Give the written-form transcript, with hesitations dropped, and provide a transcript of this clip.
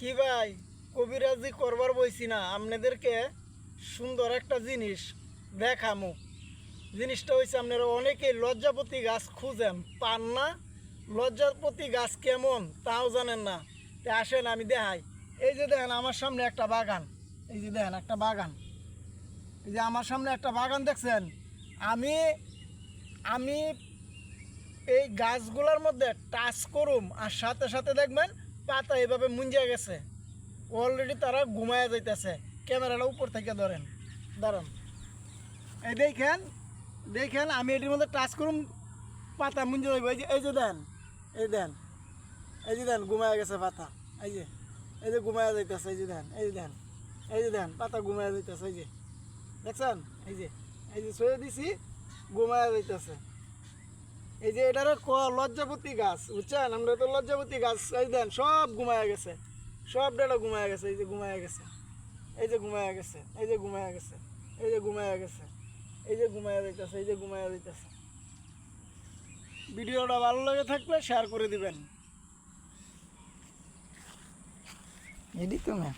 কি ভাই, কবিরাজি করবার বইছি না আপনাদেরকে সুন্দর একটা জিনিস দেখামু। জিনিসটা হয়েছে, আপনারা অনেকেই লজ্জাপতি গাছ খুঁজেন, পান না। লজ্জাপতি গাছ কেমন তাও জানেন না। তা আসেন আমি দেখাই। এই যে দেখেন আমার সামনে একটা বাগান, এই যে দেখেন একটা বাগান, এই যে আমার সামনে একটা বাগান দেখছেন। আমি আমি এই গাছগুলোর মধ্যে টাচ করুম আর সাথে সাথে দেখবেন পাতা এভাবে মুঞ্জে গেছে। অলরেডি তারা ঘুমায় যাইতেছে। ক্যামেরাটা উপর থেকে ধরেন, দাঁড়ান, এই দেখেন দেখেন আমি এটির মধ্যে টাচ করুম, পাতা মুঞ্জে যাইব। এই যে দেন, এই দেন, এই যে দেন ঘুমায় গেছে পাতা। এই যে ঘুমায় যাইতেছে, এই যে দেন, এই যে দেন, এই যে দেন পাতা ঘুমায় যাইতেছে। এই যে দেখছেন, এই যে ছুঁয়ে দিছি, ঘুমায় যাইতেছে। এই যে এটারে লজ্জাপতি গাছ, বুঝছেন? আমরা তো লজ্জাপতি গাছ, এই দেন সব ঘুমায় গেছে, সব ডাটা ঘুমায় গেছে। এই যে ঘুমায় গেছে, এই যে ঘুমায় গেছে, এই যে ঘুমায় গেছে, এই যে ঘুমায় গেছে, এই যে ঘুমায় যাইতেছে, এই যে ঘুমায় যাইতেছে। ভিডিওটা ভালো লাগে থাকলে শেয়ার করে দিবেন। এডি তো না।